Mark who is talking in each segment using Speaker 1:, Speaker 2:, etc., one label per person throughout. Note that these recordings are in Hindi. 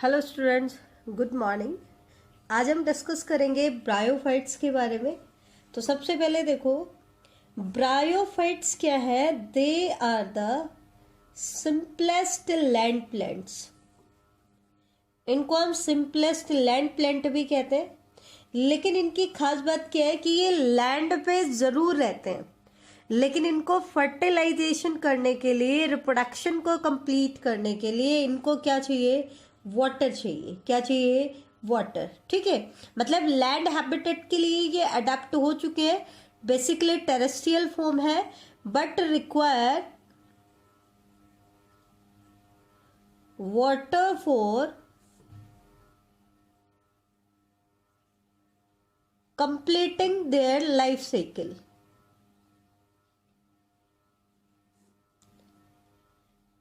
Speaker 1: Hello students, good morning. आज हम डिस्कस करेंगे ब्रायोफाइट्स के बारे में। तो सबसे पहले देखो, ब्रायोफाइट्स क्या है। They are the simplest land plants. इनको हम सिंपलेस्ट लैंड प्लांट भी कहते हैं, लेकिन इनकी खास बात क्या है कि ये लैंड पे जरूर रहते हैं, लेकिन इनको फर्टिलाइजेशन करने के लिए, रिप्रोडक्शन को कंप्लीट करने के लिए इनको क्या चाहिए? वाटर चाहिए। क्या चाहिए? वाटर। ठीक है, मतलब लैंड हैबिटेट के लिए ये अडेप्ट हो चुके हैं। बेसिकली टेरेस्ट्रियल फॉर्म है, but require water for completing their life cycle.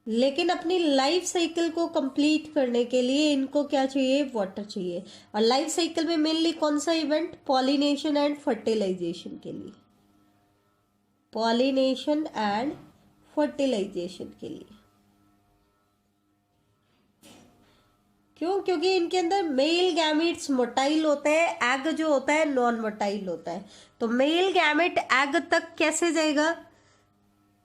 Speaker 1: लेकिन अपनी लाइफ साइकिल को कंप्लीट करने के लिए इनको क्या चाहिए? वाटर चाहिए। और लाइफ साइकिल में मेनली कौन सा इवेंट? पॉलिनेशन एंड फर्टिलाइजेशन के लिए। पॉलिनेशन एंड फर्टिलाइजेशन के लिए। क्यों? क्योंकि इनके अंदर मेल गैमेट्स मोटाइल होते हैं, एग जो होता है नॉन मोटाइल होता है। तो मेल गैमेट एग तक कैसे जाएगा?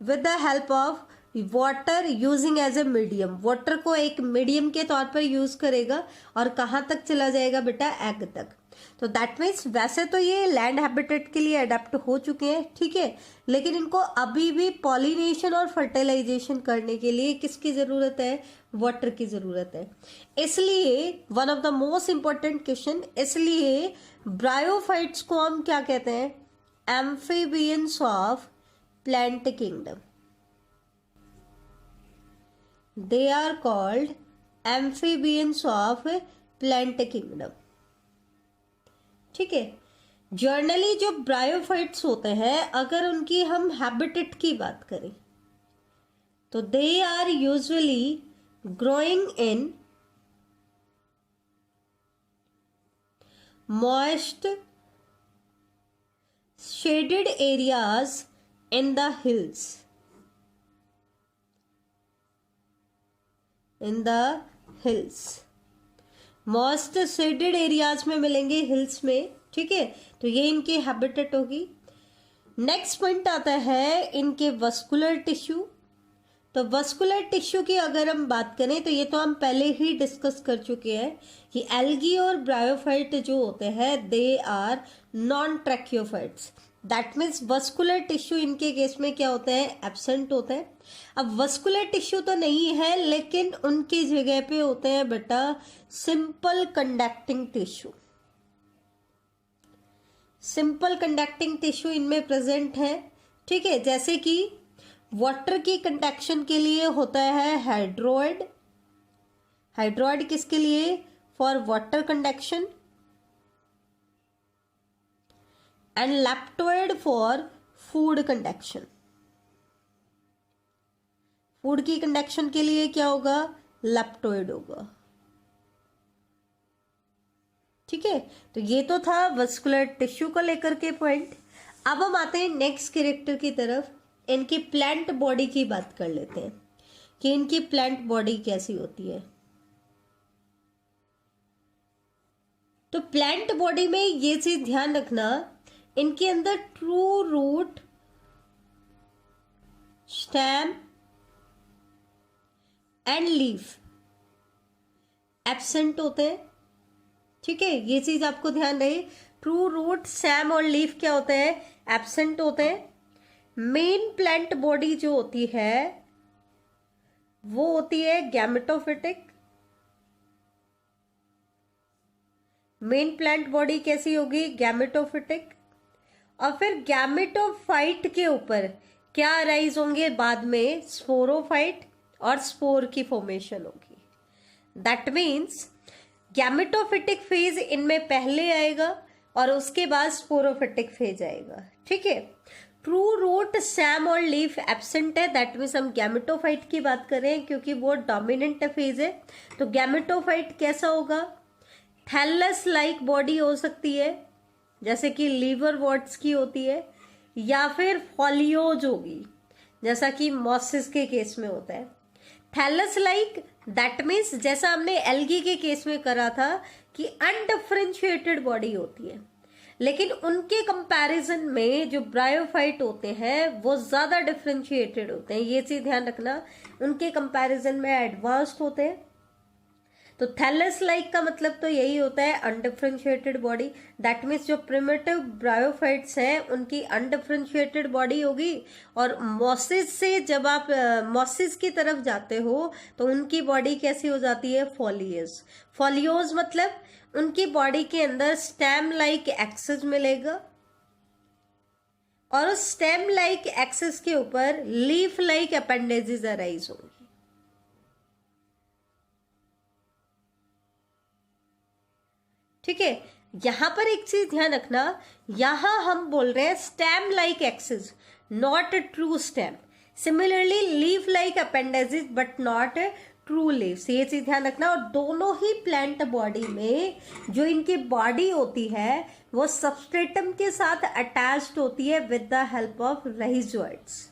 Speaker 1: With the help of water, using as a medium. Water को एक मीडियम के तौर पर यूज करेगा और कहाँ तक चला जाएगा बेटा? एग तक। तो दैट मीन्स वैसे तो ये लैंड हैबिटेट के लिए अडेप्ट हो चुके हैं, ठीक है, लेकिन इनको अभी भी पॉलिनेशन और फर्टिलाइजेशन करने के लिए किसकी जरूरत है? वाटर की जरूरत है। इसलिए one of the most important question, इसलिए ब्रायोफाइट्स को हम क्या कहते हैं? Amphibians of plant kingdom. They are called amphibians of plant kingdom। ठीक है, जर्नली जो ब्रायोफाइट्स होते हैं, अगर उनकी हम हैबिटेट की बात करें तो they are usually growing in moist shaded areas in the hills. In the hills, most shaded areas में मिलेंगे, हिल्स में। ठीक है, तो ये इनकी हैबिटेट होगी। नेक्स्ट पॉइंट आता है इनके वस्कुलर टिश्यू। तो वस्कुलर टिश्यू की अगर हम बात करें तो ये तो हम पहले ही डिस्कस कर चुके हैं कि एल्गी और ब्रायोफाइट जो होते हैं they are non tracheophytes. That means vascular tissue इनके केस में क्या होता है? एब्सेंट होता है। अब वस्कुलर टिश्यू तो नहीं है, लेकिन उनकी जगह पे होते हैं बेटा simple conducting tissue. Simple conducting tissue इनमें प्रेजेंट है। ठीक है, जैसे कि वाटर की कंडक्शन के लिए होता है हाइड्रोइड। हाइड्रोइड किसके लिए? For water conduction. And leptoid for food conduction. Food की कंडक्शन के लिए क्या होगा? लैप्टोइड होगा। ठीक है, तो ये तो था वस्कुलर टिश्यू को लेकर के पॉइंट। अब हम आते हैं नेक्स्ट कैरेक्टर की तरफ। इनकी प्लांट बॉडी की बात कर लेते हैं कि इनकी प्लांट बॉडी कैसी होती है। तो प्लांट बॉडी में ये चीज ध्यान रखना, इनके अंदर true root, stem and leaf absent होते हैं। ठीक है, ये चीज आपको ध्यान रहे। ट्रू रूट, स्टेम और लीफ क्या होते हैं? एब्सेंट होते हैं। मेन प्लांट बॉडी जो होती है वो होती है गैमेटोफिटिक। मेन प्लांट बॉडी कैसी होगी? गैमेटोफिटिक। और फिर गैमेटोफाइट के ऊपर क्या अराइज होंगे बाद में? स्पोरोफाइट और स्पोर की फॉर्मेशन होगी। दैट मीन्स गैमेटोफिटिक फेज इनमें पहले आएगा और उसके बाद स्पोरोफिटिक फेज आएगा। ठीक है, ट्रू रूट, स्टेम और लीफ एब्सेंट है। दैट मीन्स हम गैमेटोफाइट की बात करें क्योंकि वो डोमिनेंट फेज है। तो गैमेटोफाइट कैसा होगा? थैलस लाइक बॉडी हो सकती है, जैसे कि लीवर वॉट्स की होती है, या फिर फॉलियोज होगी, जैसा कि मॉसिस के केस में होता है। थैलस लाइक दैट मीन्स जैसा हमने एल्गी के केस में करा था कि अनडिफरेंशिएटेड बॉडी होती है, लेकिन उनके कंपैरिजन में जो ब्रायोफाइट होते हैं वो ज्यादा डिफरेंशिएटेड होते हैं। ये चीज ध्यान रखना, उनके कंपैरिजन में एडवांस्ड होते हैं। तो थैलस लाइक का मतलब तो यही होता है अनडिफरेंशिएटेड बॉडी। दैट मीन्स जो प्रिमिटिव ब्रायोफाइट्स हैं उनकी अनडिफरेंशिएटेड बॉडी होगी, और मॉसिस से जब आप मॉसिस की तरफ जाते हो तो उनकी बॉडी कैसी हो जाती है, फॉलियोज। फॉलियोज मतलब उनकी बॉडी के अंदर स्टेम लाइक एक्सेस मिलेगा, और उस स्टेम लाइक एक्सेस के ऊपर लीफ लाइक अपेंडेजेस अराइज होंगी। ठीक है, यहां पर एक चीज ध्यान रखना, यहां हम बोल रहे हैं stem like axis, not true stem. Similarly leaf like appendages but not true leaves, ये चीज ध्यान रखना। और दोनों ही प्लांट बॉडी में जो इनकी बॉडी होती है वो सबस्ट्रेटम के साथ अटैच्ड होती है with the help of rhizoids.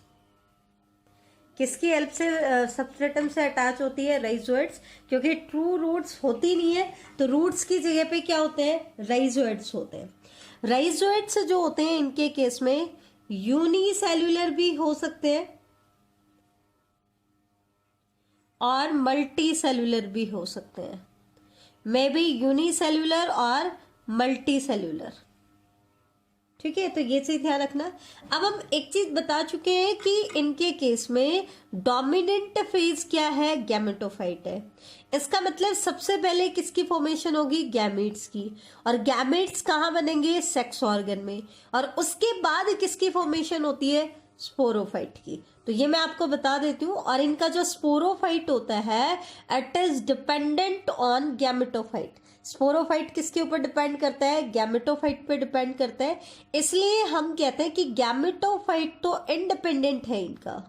Speaker 1: किसकी हेल्प से सबस्ट्रेटम से अटैच होती है, राइजोइड्स, क्योंकि ट्रू रूट्स होती नहीं है तो रूट्स की जगह पे क्या होते हैं, राइजोइड्स होते हैं। राइजोइड्स जो होते हैं इनके केस में यूनिसेल्यूलर भी हो सकते हैं और मल्टी सेल्यूलर भी हो सकते हैं, मे बी यूनिसेल्यूलर और मल्टी सेल्यूलर। ठीक है, तो ये चीज ध्यान रखना। अब हम एक चीज बता चुके हैं कि इनके केस में डोमिनेंट फेज क्या है, गैमेटोफाइट है। इसका मतलब सबसे पहले किसकी फॉर्मेशन होगी, गैमेट्स की, और गैमेट्स कहाँ बनेंगे, सेक्स ऑर्गन में, और उसके बाद किसकी फॉर्मेशन होती है, स्पोरोफाइट की। तो ये मैं आपको बता देती हूँ। और इनका जो स्पोरोफाइट होता है it is dependent on gametophyte. Sporophyte किसके ऊपर डिपेंड करता है, गैमेटोफाइट पे डिपेंड करता है। इसलिए हम कहते हैं कि गैमेटोफाइट तो इंडिपेंडेंट है इनका।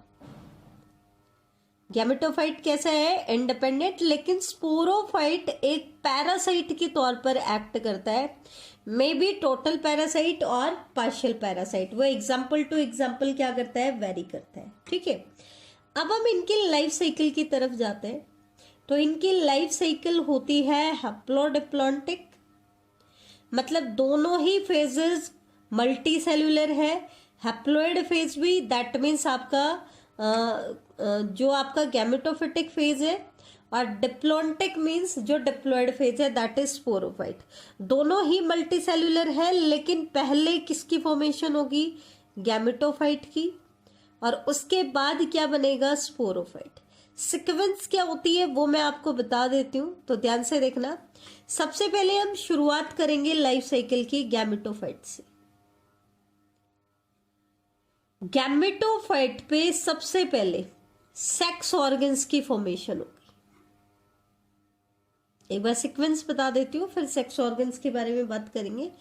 Speaker 1: गैमेटोफाइट कैसा है, इंडिपेंडेंट, लेकिन स्पोरोफाइट एक पैरासाइट के तौर पर एक्ट करता है, मे बी टोटल पैरासाइट और पार्शियल पैरासाइट। वो एग्जाम्पल टू एग्जाम्पल क्या करता है, वेरी करता है। ठीक है, अब हम इनकी लाइफ साइकिल की तरफ जाते हैं। तो इनकी लाइफ साइकिल होती है हैप्लोडिप्लॉन्टिक, मतलब दोनों ही फेजेस मल्टी सेल्यूलर है। हैप्लोइड फेज भी, दैट मीन्स आपका जो आपका गैमेटोफिटिक फेज है, और डिप्लॉन्टिक मीन्स जो डिप्लॉयड फेज है, दैट इज स्पोरोफाइट। दोनों ही मल्टी सेल्यूलर है, लेकिन पहले किसकी फॉर्मेशन होगी, गैमेटोफाइट की, और उसके बाद क्या बनेगा, स्पोरोफाइट। सीक्वेंस क्या होती है वो मैं आपको बता देती हूँ, तो ध्यान से देखना। सबसे पहले हम शुरुआत करेंगे लाइफ साइकिल की गैमेटोफाइट से। गैमेटोफाइट पे सबसे पहले सेक्स ऑर्गन्स की फॉर्मेशन होगी। एक बार सीक्वेंस बता देती हूँ, फिर सेक्स ऑर्गन्स के बारे में बात करेंगे।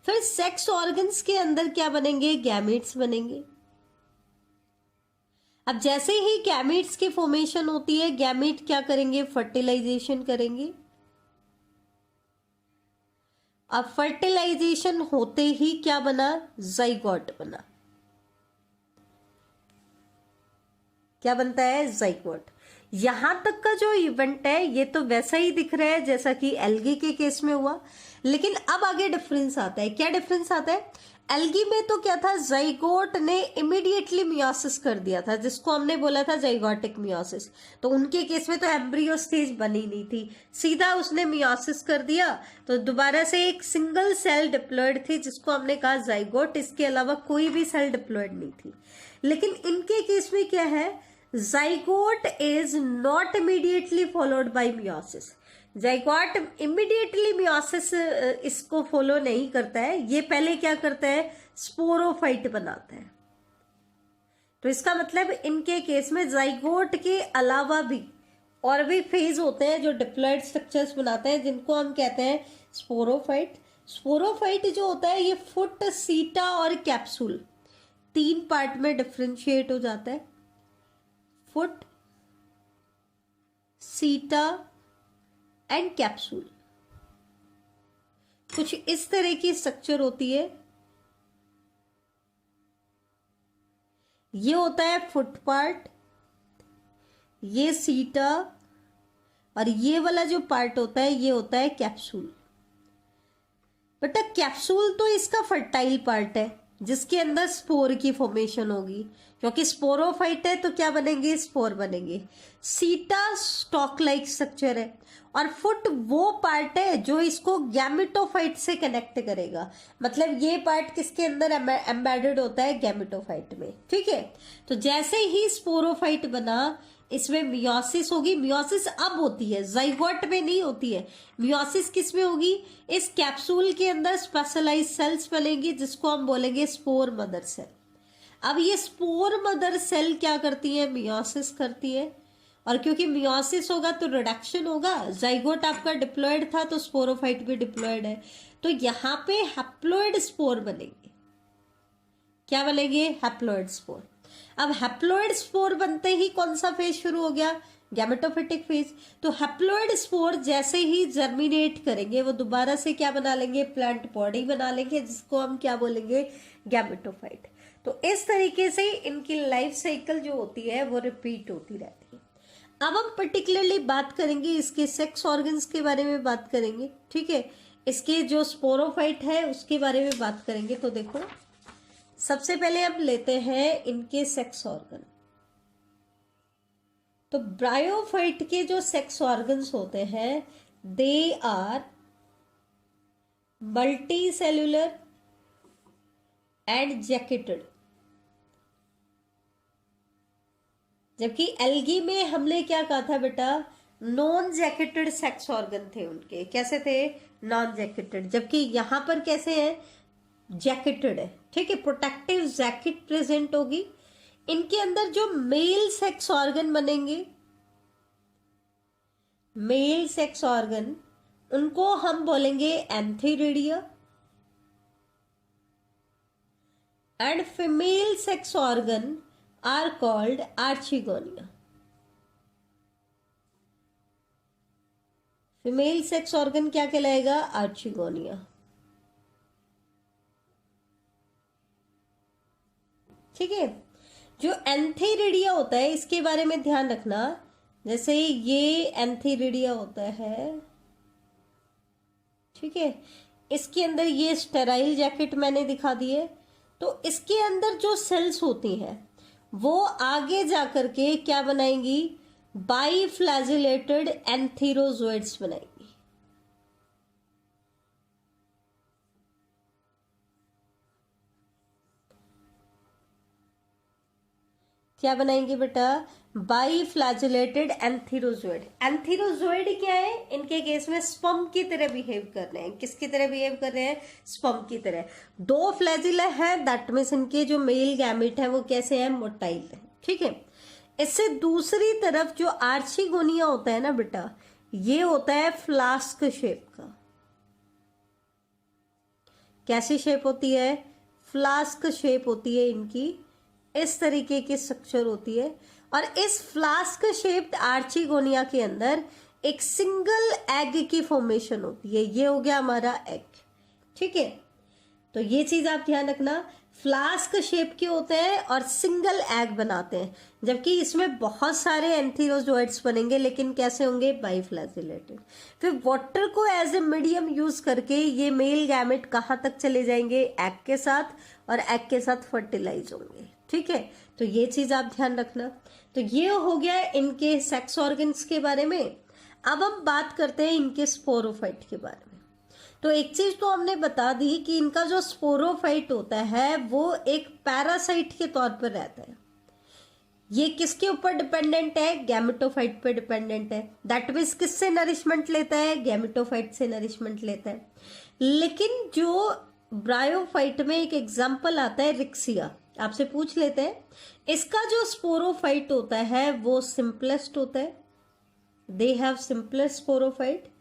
Speaker 1: फिर सेक्स ऑर्गन्स के अंदर क्या बनेंगे, गैमेट्स बनेंगे। अब जैसे ही गैमेट्स की फॉर्मेशन होती है, गैमेट क्या करेंगे, फर्टिलाइजेशन करेंगे। अब फर्टिलाइजेशन होते ही क्या बना, जाइगोट बना। क्या बनता है, जाइगोट। यहां तक का जो इवेंट है ये तो वैसा ही दिख रहा है जैसा कि एल्गी के केस में हुआ, लेकिन अब आगे डिफरेंस आता है। क्या डिफरेंस आता है, एल्गी में तो क्या था, जाइगोट ने इमीडिएटली मियोसिस कर दिया था, जिसको हमने बोला था जाइगोटिक मियोसिस। तो उनके केस में तो एम्ब्रियो स्टेज बनी नहीं थी, सीधा उसने मियोसिस कर दिया, तो दोबारा से एक सिंगल सेल डिप्लॉयड थी जिसको हमने कहा जाइगोट। इसके अलावा कोई भी सेल डिप्लॉयड नहीं थी। लेकिन इनके केस में क्या है, zygote is not immediately followed by meiosis. Zygote immediately meiosis इसको फॉलो नहीं करता है, ये पहले क्या करता है, स्पोरोफाइट बनाता है। तो इसका मतलब इनके केस में जाइगोट के अलावा भी और भी फेज होते हैं जो डिप्लॉयड स्ट्रक्चर्स बनाते हैं, जिनको हम कहते हैं स्पोरोफाइट। स्पोरोफाइट जो होता है ये फुट, सीटा और कैप्सूल तीन पार्ट में डिफ्रेंशिएट हो जाता है। फुट, सीटा एंड कैप्सूल, कुछ इस तरह की स्ट्रक्चर होती है। ये होता है फुट पार्ट, ये सीटा और ये वाला जो पार्ट होता है ये होता है कैप्सूल। बेटा कैप्सूल तो इसका फर्टाइल पार्ट है जिसके अंदर स्पोर की फॉर्मेशन होगी, क्योंकि स्पोरोफाइट है तो क्या बनेंगे, स्पोर बनेंगे। सीटा स्टॉक लाइक स्ट्रक्चर है और फुट वो पार्ट है जो इसको गैमेटोफाइट से कनेक्ट करेगा, मतलब ये पार्ट किसके अंदर एम्बेडेड होता है, गैमेटोफाइट में। ठीक है, तो जैसे ही स्पोरोफाइट बना इसमें मियोसिस होगी। मियोसिस अब होती है, जाइगोट में नहीं होती है। मियोसिस किस में होगी, इस कैप्सूल के अंदर स्पेशलाइज सेल्स बनेंगी जिसको हम बोलेंगे स्पोर मदर सेल। अब ये स्पोर मदर सेल क्या करती है, मियोसिस करती है, और क्योंकि मियोसिस होगा तो रिडक्शन होगा। जाइगोट आपका डिप्लॉयड था तो स्पोरोफाइट भी डिप्लॉयड है, तो यहाँ पे हैप्लॉयड स्पोर बनेंगे। क्या बनेंगे, हैप्लॉयड स्पोर। अब हैप्लॉयड स्पोर बनते ही कौन सा फेज शुरू हो गया, गैमेटोफिटिक फेज। तो हैप्लॉयड स्पोर जैसे ही जर्मिनेट करेंगे वो दोबारा से क्या बना लेंगे, प्लांट बॉडी बना लेंगे जिसको हम क्या बोलेंगे, गैमेटोफाइट। तो इस तरीके से इनकी लाइफ साइकिल जो होती है वो रिपीट होती रहती है। अब हम पर्टिकुलरली बात करेंगे इसके सेक्स ऑर्गन्स के बारे में बात करेंगे। ठीक है, इसके जो स्पोरोफाइट है उसके बारे में बात करेंगे। तो देखो सबसे पहले हम लेते हैं इनके सेक्स ऑर्गन। तो ब्रायोफाइट के जो सेक्स ऑर्गन्स होते हैं they are multicellular and jacketed, जबकि एल्गी में हमने क्या कहा था बेटा, नॉन जैकेटेड सेक्स ऑर्गन थे उनके। कैसे थे, नॉन जैकेटेड, जबकि यहां पर कैसे है, जैकेटेड है। ठीक है, प्रोटेक्टिव जैकेट प्रेजेंट होगी। इनके अंदर जो मेल सेक्स ऑर्गन बनेंगे, मेल सेक्स ऑर्गन, उनको हम बोलेंगे antheridia, and female sex organ are called archegonia. Female sex organ क्या कहलाएगा, आर्चिगोनिया। ठीक है, जो एंथीरिडिया होता है इसके बारे में ध्यान रखना। जैसे ये एंथीरिडिया होता है, ठीक है, इसके अंदर ये स्टेराइल जैकेट मैंने दिखा दिए। तो इसके अंदर जो सेल्स होती हैं वो आगे जाकर के क्या बनाएंगी, बाईफ्लैजिलेटेड एंथीरोजोइड्स बनाएंगी। क्या बनाएंगे बेटा, बाईफ्लैजिलेटेड एंथीरोजोइड। एंथीरोजोइड क्या है, इनके केस में स्पर्म की तरह बिहेव कर रहे हैं। किसकी तरह बिहेव कर रहे हैं, स्पर्म की तरह। दो फ्लैजिला है, दैट मीन्स इनके जो मेल गैमेट है वो कैसे है, मोटाइल है। ठीक है, इससे दूसरी तरफ जो आर्चिगोनिया होता है ना बेटा, ये होता है फ्लास्क शेप का। कैसी शेप होती है, फ्लास्क शेप होती है इनकी, इस तरीके की स्ट्रक्चर होती है। और इस फ्लास्क शेप्ड आर्चिगोनिया के अंदर एक सिंगल एग की फॉर्मेशन होती है। ये हो गया हमारा एग। ठीक है, तो ये चीज आप ध्यान रखना, फ्लास्क शेप के होते हैं और सिंगल एग बनाते हैं, जबकि इसमें बहुत सारे एंथीरोजोइड्स बनेंगे, लेकिन कैसे होंगे, बाईफ्लैजिलेटेड। फिर वाटर को एज ए मीडियम यूज करके ये मेल गैमेट कहाँ तक चले जाएंगे, एग के साथ, और एग के साथ फर्टिलाइज होंगे। ठीक है, तो ये चीज आप ध्यान रखना। तो ये हो गया इनके सेक्स ऑर्गन्स के बारे में। अब हम बात करते हैं इनके स्पोरोफाइट के बारे में। तो एक चीज तो हमने बता दी कि इनका जो स्पोरोफाइट होता है वो एक पैरासाइट के तौर पर रहता है। ये किसके ऊपर डिपेंडेंट है, गैमेटोफाइट पे डिपेंडेंट है। दैट मीन्स किससे नरिशमेंट लेता है, गैमेटोफाइट से नरिशमेंट लेता है। लेकिन जो ब्रायोफाइट में एक एग्जाम्पल आता है रिक्सिया, आपसे पूछ लेते हैं, इसका जो स्पोरोफाइट होता है वो सिंपलेस्ट होता है, they have simplest sporophyte.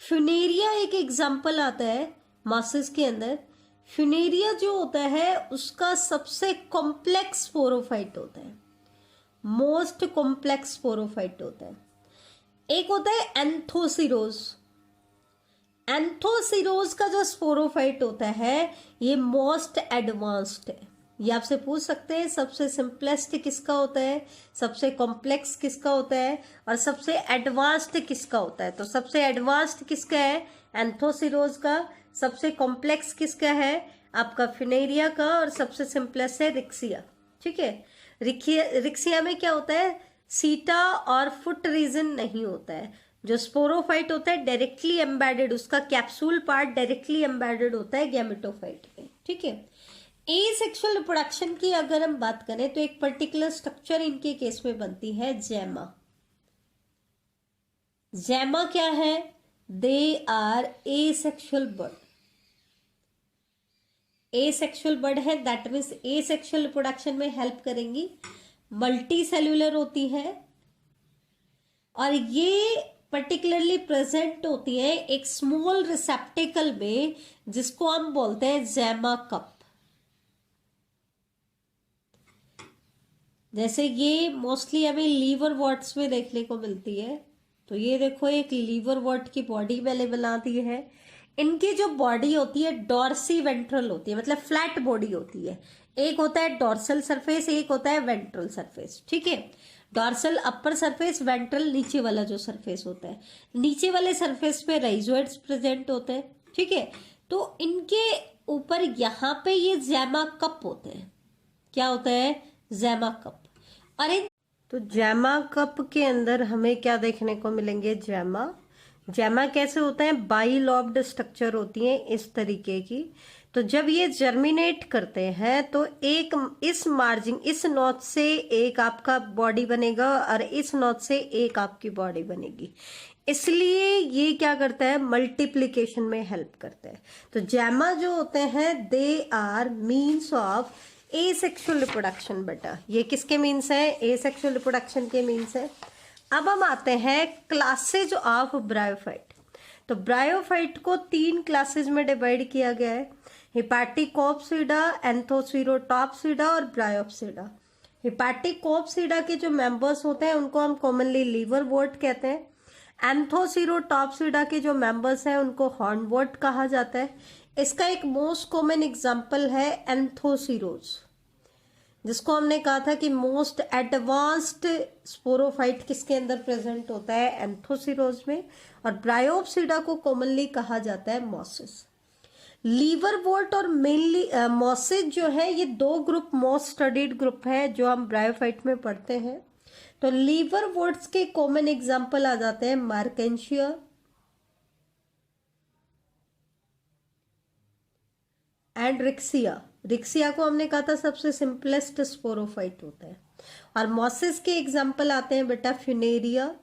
Speaker 1: Funaria एक एग्जाम्पल आता है मासेस के अंदर। फ्यूनेरिया जो होता है उसका सबसे कॉम्प्लेक्स स्पोरोफाइट होता है, मोस्ट कॉम्प्लेक्स स्पोरोफाइट होता है। एक होता है एंथोसिरोज। एंथोसिरोज का जो स्पोरोफाइट होता है ये मोस्ट एडवांस्ड है। ये आपसे पूछ सकते हैं सबसे सिंपलेस्ट किसका होता है, सबसे कॉम्प्लेक्स किसका होता है, और सबसे एडवांस्ड किसका होता है। तो सबसे एडवांस्ड किसका है, एंथोसिरोज का। सबसे कॉम्प्लेक्स किसका है, आपका फिनेरिया का। और सबसे सिंपलेस्ट है रिक्सिया। ठीक है, रिक्सिया में क्या होता है, सीटा और फुट रीजन नहीं होता है। जो स्पोरोफाइट होता है डायरेक्टली एम्बेडेड, उसका कैप्सूल पार्ट डायरेक्टली एम्बेडेड होता है गैमेटोफाइट में। ठीक है, एसेक्सुअल रिप्रोडक्शन की अगर हम बात करें तो एक पर्टिकुलर स्ट्रक्चर इनके केस में बनती है जैमा। जैमा क्या है, they are asexual bud. Asexual bud है, दैट मीन्स एसेक्सुअल रिप्रोडक्शन में हेल्प करेंगी। मल्टी सेल्यूलर होती है और ये पर्टिकुलरली प्रेजेंट होती है एक स्मॉल रिसेप्टिकल में, जिसको हम बोलते हैं जैमा कप। जैसे ये मोस्टली हमें लीवर वॉर्ट्स में देखने को मिलती है। तो ये देखो एक लीवर वॉर्ट की बॉडी मैंने बना दी है। इनकी जो बॉडी होती है डॉर्सी वेंट्रल होती है, मतलब फ्लैट बॉडी होती है। एक होता है डॉर्सल सरफेस, एक होता है वेंट्रल सरफेस। ठीक है, डॉर्सल अपर सरफेस, वेंट्रल नीचे वाला जो सरफेस होता है। नीचे वाले सरफेस पे राइजोइड्स प्रेजेंट होते हैं। ठीक है, तो इनके ऊपर यहाँ पे ये जैमा कप होते हैं। क्या होता है, जैमा कप। और इन तो जैमा कप के अंदर हमें क्या देखने को मिलेंगे, जैमा। जैमा कैसे होता है, बाई लॉब्ड स्ट्रक्चर होती है इस तरीके की। तो जब ये जर्मिनेट करते हैं तो एक इस मार्जिन, इस नोच से एक आपका बॉडी बनेगा और इस नोच से एक आपकी बॉडी बनेगी। इसलिए ये क्या करता है, मल्टीप्लिकेशन में हेल्प करता है। तो जैमा जो होते हैं they are means of asexual reproduction. बेटा ये किसके मीन्स है, एसेक्सुअल रिप्रोडक्शन के मीन्स है। अब हम आते हैं क्लासेज ऑफ ब्रायोफाइट। तो ब्रायोफाइट को 3 क्लासेज में डिवाइड किया गया है, हिपैटिकोप्सिडा, एंथोसिरोटॉप्सिडा और ब्रायोप्सिडा। हिपैटिकोप्सिडा के जो मेंबर्स होते हैं उनको हम कॉमनली लीवर वॉर्ट कहते हैं। एंथोसिरोटॉप्सिडा के जो मेंबर्स हैं उनको हॉर्न वॉर्ट कहा जाता है। इसका एक मोस्ट कॉमन एग्जाम्पल है एंथोसिरोज, जिसको हमने कहा था कि मोस्ट एडवांस्ड स्पोरोफाइट किसके अंदर प्रेजेंट होता है, एंथोसिरोज में। और ब्रायोप्सिडा को कॉमनली कहा जाता है मॉसिस। लीवर वॉर्ट और मेनली मॉसिस जो है, ये 2 ग्रुप मोस्ट स्टडीड ग्रुप है जो हम ब्रायोफाइट में पढ़ते हैं। तो लीवर वॉर्ट्स के कॉमन एग्जाम्पल आ जाते हैं मार्केंशिया एंड रिक्सिया। रिक्सिया को हमने कहा था सबसे सिंपलेस्ट स्पोरोफाइट होता है। और मॉसिस के एग्जाम्पल आते हैं बेटा फ्यूनेरिया,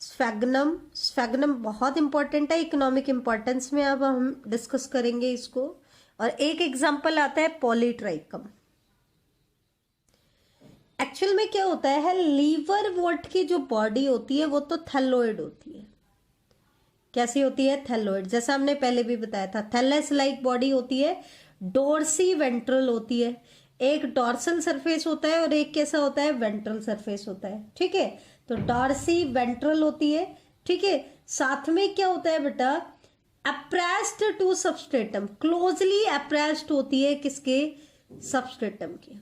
Speaker 1: स्फेग्नम। स्फेग्नम बहुत इंपॉर्टेंट है, इकोनॉमिक इंपॉर्टेंस में अब हम डिस्कस करेंगे इसको। और एक एग्जाम्पल आता है पॉलीट्राइकम। एक्चुअल में क्या होता है, लीवर वॉर्ट की जो बॉडी होती है वो तो थैलोइड होती है। कैसी होती है, थैलोइड। जैसा हमने पहले भी बताया था, थैलेस लाइक बॉडी होती है, डोर्सी वेंट्रल होती है। एक डॉर्सल सरफेस होता है और एक कैसा होता है, वेंट्रल सरफेस होता है। ठीक है, तो डॉर्सी वेंट्रल होती है। ठीक है, साथ में क्या होता है बेटा, appressed to substratum, closely appressed होती है किसके, सबस्ट्रेटम के।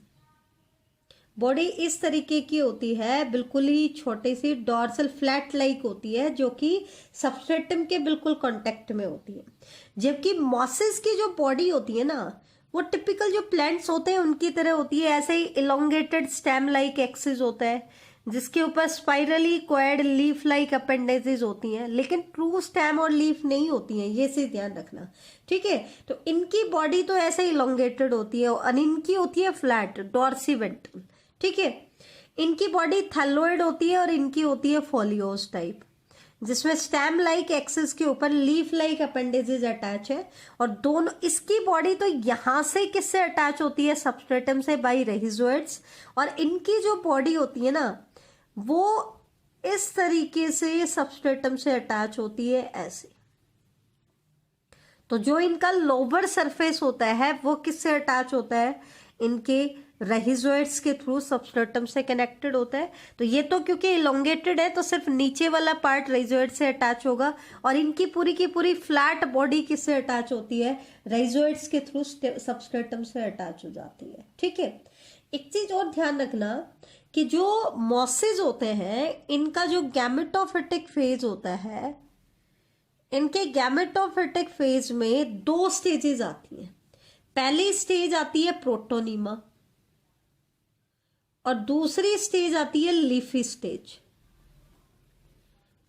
Speaker 1: बॉडी इस तरीके की होती है, बिल्कुल ही छोटी सी डॉर्सल फ्लैट लाइक होती है, जो कि सबस्ट्रेटम के बिल्कुल कांटेक्ट में होती है। जबकि मॉसिस की जो बॉडी होती है ना, वो टिपिकल जो प्लांट्स होते हैं उनकी तरह होती है। ऐसे ही इलोंगेटेड स्टेम लाइक एक्सिस होता है, जिसके ऊपर spirally quad leaf like appendages होती हैं, लेकिन ट्रू स्टेम और लीफ नहीं होती हैं, ये से ध्यान रखना। ठीक है, तो इनकी बॉडी तो ऐसे इलोंगेटेड होती है और इनकी होती है फ्लैट, डॉर्सीवेंट्रल। ठीक है, इनकी बॉडी थैलोइड होती है और इनकी होती है फोलियोस टाइप, जिसमें स्टेम लाइक एक्सिस के ऊपर लीफ लाइक अपेंडेजेस अटैच है। और दोनों इसकी बॉडी तो यहां से किससे अटैच होती है, सबस्ट्रेटम से, बाई रहिजोइड्स। और इनकी जो बॉडी होती है ना, वो इस तरीके से सबस्ट्रेटम से अटैच होती है, ऐसे। तो जो इनका लोअर सरफेस होता है वो किससे अटैच होता है, इनके राइजोइड्स के थ्रू सबस्ट्रेटम से कनेक्टेड होता है। तो ये तो क्योंकि इलोंगेटेड है तो सिर्फ नीचे वाला पार्ट राइजोइड से अटैच होगा, और इनकी पूरी की पूरी फ्लैट बॉडी किससे अटैच होती है, राइजोइड्स के थ्रू सबस्ट्रेटम से अटैच हो जाती है। ठीक है, एक चीज और ध्यान रखना कि जो मॉसेज होते हैं इनका जो गैमेटोफिटिक फेज होता है, इनके गैमेटोफिटिक फेज में 2 स्टेजेस आती हैं। पहली स्टेज आती है प्रोटोनीमा और दूसरी स्टेज आती है लीफी स्टेज।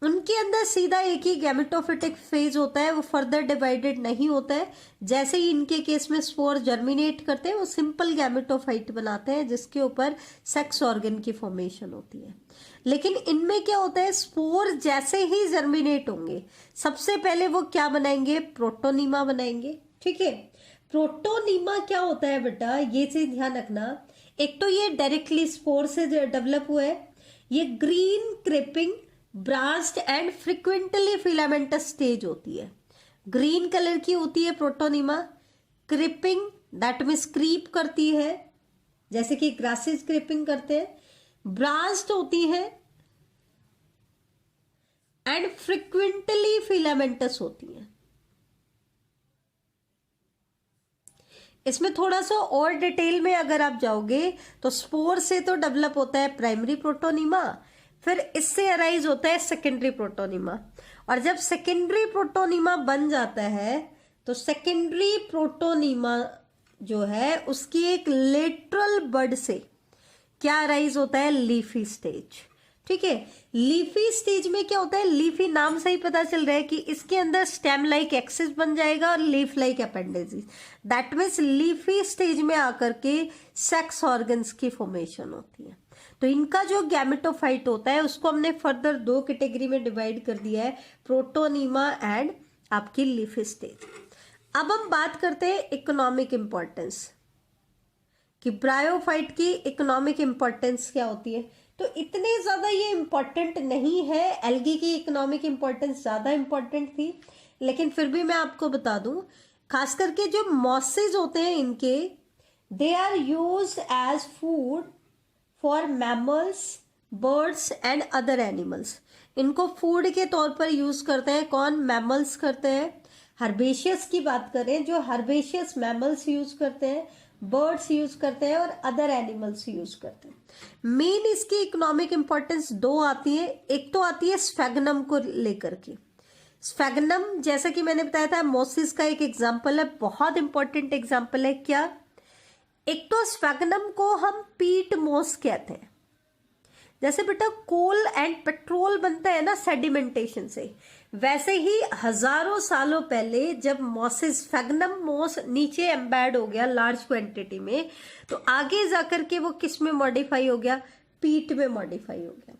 Speaker 1: उनके अंदर सीधा एक ही गैमेटोफिटिक फेज होता है, वो फर्दर डिवाइडेड नहीं होता है। जैसे ही इनके केस में स्पोर जर्मिनेट करते हैं वो सिंपल गैमेटोफाइट बनाते हैं जिसके ऊपर सेक्स ऑर्गन की फॉर्मेशन होती है। लेकिन इनमें क्या होता है, स्पोर जैसे ही जर्मिनेट होंगे सबसे पहले वो क्या बनाएंगे, प्रोटोनीमा बनाएंगे। ठीक है, प्रोटोनीमा क्या होता है बेटा, ये चीज ध्यान रखना। एक तो ये डायरेक्टली स्पोर से डेवलप हुआ है, ये green creeping branched and frequently filamentous stage होती है। ग्रीन कलर की होती है protonema, creeping that means creep करती है जैसे कि ग्रासेस क्रिपिंग करते हैं, ब्रांच्ड होती है एंड फ्रिक्वेंटली फिलामेंटस होती है। इसमें थोड़ा सा और डिटेल में अगर आप जाओगे तो स्पोर से तो डेवलप होता है प्राइमरी प्रोटोनीमा, फिर इससे अराइज होता है सेकेंडरी प्रोटोनीमा, और जब सेकेंडरी प्रोटोनीमा बन जाता है तो सेकेंडरी प्रोटोनीमा जो है उसकी एक लेटरल बड से क्या अराइज होता है, लीफी स्टेज। ठीक है, लीफी स्टेज में क्या होता है, लीफी नाम से ही पता चल रहा है कि इसके अंदर स्टेम लाइक एक्सिस बन जाएगा और leaf like appendages. That means leafy stage में आकर के सेक्स ऑर्गन्स की फॉर्मेशन होती है। तो इनका जो गैमेटोफाइट होता है उसको हमने फर्दर 2 कैटेगरी में डिवाइड कर दिया है, प्रोटोनीमा एंड आपकी लीफी स्टेज। अब हम बात करते हैं इकोनॉमिक इंपॉर्टेंस कि ब्रायोफाइट की इकोनॉमिक इंपॉर्टेंस क्या होती है। तो इतने ज्यादा ये इंपॉर्टेंट नहीं है, एल्गी की इकोनॉमिक इंपॉर्टेंस ज्यादा इंपॉर्टेंट थी, लेकिन फिर भी मैं आपको बता दूं, खास करके जो मॉसेज होते हैं इनके, they are used as food for mammals, birds and other animals. इनको फूड के तौर पर यूज करते हैं, कौन, मैमल्स करते हैं। हर्बेशियस की बात करें, जो हर्बेशियस मैमल्स यूज करते हैं, बर्ड्स यूज करते हैं और अदर एनिमल्स यूज करते हैं। मेन इसकी इकोनॉमिक इंपॉर्टेंस 2 आती है। एक तो आती है स्फेगनम को लेकर के। स्फेगनम जैसा कि मैंने बताया था मोसिस का एक एग्जाम्पल है, बहुत इंपॉर्टेंट एग्जाम्पल है। क्या, एक तो स्फेगनम को हम पीट मोस कहते हैं। जैसे बेटा कोल एंड पेट्रोल बनता है ना सेडिमेंटेशन से, वैसे ही हजारों सालों पहले जब मॉसेस स्फेगनम मोस नीचे एम्बेड हो गया लार्ज क्वांटिटी में, तो आगे जाकर के वो किस में मॉडिफाई हो गया, पीट में मॉडिफाई हो गया।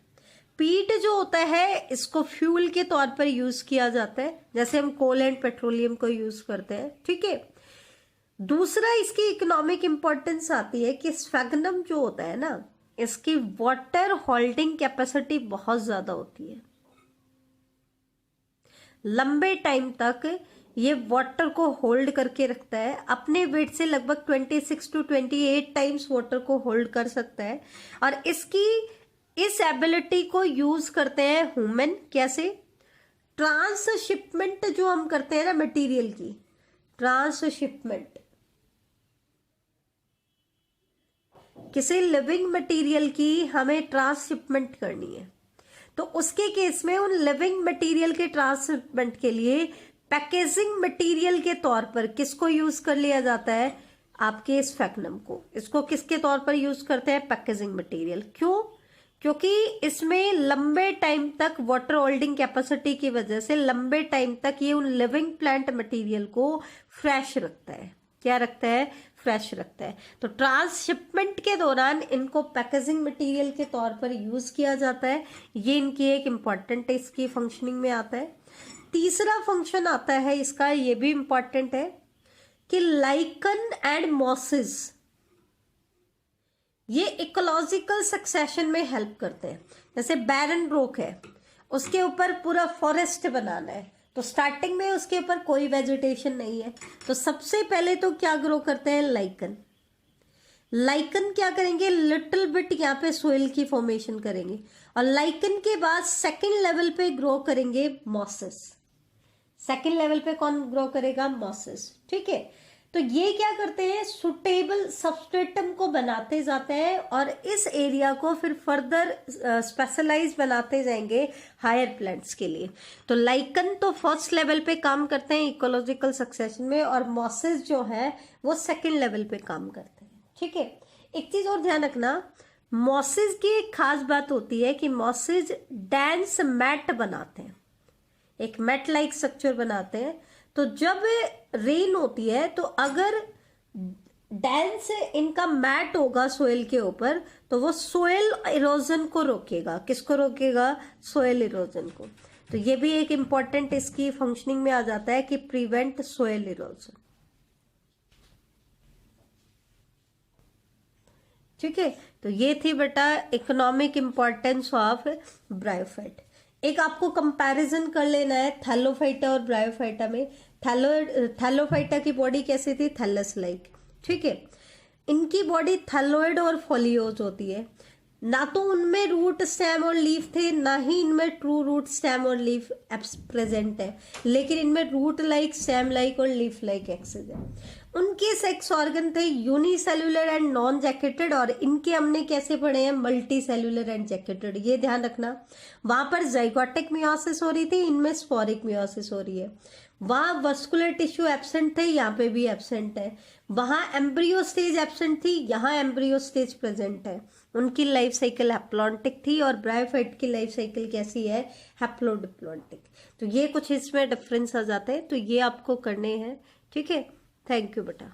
Speaker 1: पीट जो होता है इसको फ्यूल के तौर पर यूज किया जाता है, जैसे हम कोल एंड पेट्रोलियम को यूज करते हैं। ठीक है, दूसरा इसकी इकोनॉमिक इंपॉर्टेंस आती है कि स्फेगनम जो होता है ना, इसकी वाटर होल्डिंग कैपेसिटी बहुत ज्यादा होती है। लंबे टाइम तक ये वाटर को होल्ड करके रखता है, अपने वेट से लगभग 26 to 28 टाइम्स वाटर को होल्ड कर सकता है। और इसकी इस एबिलिटी को यूज करते हैं ह्यूमन, कैसे, ट्रांसशिपमेंट जो हम करते हैं ना मटेरियल की, ट्रांसशिपमेंट, किसी लिविंग मटेरियल की हमें ट्रांसशिपमेंट करनी है, तो उसके केस में उन लिविंग मटेरियल के ट्रांसशिपमेंट के लिए पैकेजिंग मटेरियल के तौर पर किसको यूज कर लिया जाता है, आपके स्फेगनम को। इसको किसके तौर पर यूज करते हैं, पैकेजिंग मटेरियल। क्यों, क्योंकि इसमें लंबे टाइम तक वाटर होल्डिंग कैपेसिटी की वजह से लंबे टाइम तक ये उन लिविंग प्लांट मटेरियल को फ्रेश रखता है। क्या रखता है, फ्रेश रखता है। तो ट्रांसशिपमेंट के दौरान इनको पैकेजिंग मटेरियल के तौर पर यूज किया जाता है। ये इनकी एक इम्पॉर्टेंट इसकी फंक्शनिंग में आता है। तीसरा फंक्शन आता है इसका, ये भी इंपॉर्टेंट है कि लाइकन एंड मॉसेस ये इकोलॉजिकल सक्सेशन में हेल्प करते हैं। जैसे बैरन रोक है, उसके ऊपर पूरा फॉरेस्ट बनाना है, तो स्टार्टिंग में उसके ऊपर कोई वेजिटेशन नहीं है, तो सबसे पहले तो क्या ग्रो करते हैं, लाइकन। लाइकन क्या करेंगे, लिटिल बिट यहाँ पे सोइल की फॉर्मेशन करेंगे, और लाइकन के बाद सेकंड लेवल पे ग्रो करेंगे मॉसेस। सेकंड लेवल पे कौन ग्रो करेगा, मॉसेस। ठीक है, तो ये क्या करते हैं, सुटेबल सबस्ट्रेटम को बनाते जाते हैं और इस एरिया को फिर फर्दर स्पेशलाइज बनाते जाएंगे हायर प्लांट्स के लिए। तो लाइकन तो फर्स्ट लेवल पे काम करते हैं इकोलॉजिकल सक्सेशन में, और मॉसेस जो है वो सेकंड लेवल पे काम करते हैं। ठीक है, एक चीज और ध्यान रखना, मॉसेस की एक खास बात होती है कि मॉसेस डेंस मैट बनाते हैं, एक मैट लाइक स्ट्रक्चर बनाते हैं। तो जब रेन होती है तो अगर डेंस इनका मैट होगा सोइल के ऊपर, तो वो सोइल इरोजन को रोकेगा। किसको रोकेगा, सोइल इरोजन को। तो ये भी एक इंपॉर्टेंट इसकी फंक्शनिंग में आ जाता है कि प्रिवेंट सोइल इरोजन। ठीक है, तो ये थी बेटा इकोनॉमिक इंपॉर्टेंस ऑफ ब्रायोफाइट। एक आपको कंपैरिजन कर लेना है थैलोफाइटा और ब्रायोफाइटा में। थैलोफाइटा की बॉडी कैसी थी, थैलस लाइक। ठीक है, इनकी बॉडी थैलोइड और फोलियोज होती है। ना तो उनमें रूट स्टेम और लीफ थे, ना ही इनमें ट्रू रूट स्टेम और लीफ प्रेजेंट है, लेकिन इनमें रूट लाइक, स्टेम लाइक और लीफ लाइक एक्सेस है। उनके सेक्स ऑर्गन थे यूनिसेल्युलर एंड नॉन जैकेटेड, और इनके हमने कैसे पढ़े हैं, मल्टी सेल्युलर एंड जैकेटेड। ये ध्यान रखना, वहां पर जाइगोटिक मियोसिस हो रही थी, इनमें स्पोरिक मियोसिस हो रही है। वहां वस्कुलर टिश्यू एब्सेंट थे, यहाँ पे भी एब्सेंट है। वहां एम्ब्रियो स्टेज एब्सेंट थी, यहाँ एम्ब्रियो स्टेज प्रेजेंट है। उनकी लाइफ साइकिल हैप्लॉन्टिक थी, और ब्रायोफाइट की लाइफ साइकिल कैसी है, हैप्लोडिप्लॉन्टिक। तो ये कुछ इसमें डिफरेंस आ जाते हैं, तो ये आपको करने हैं। ठीक है, थैंक यू बेटा।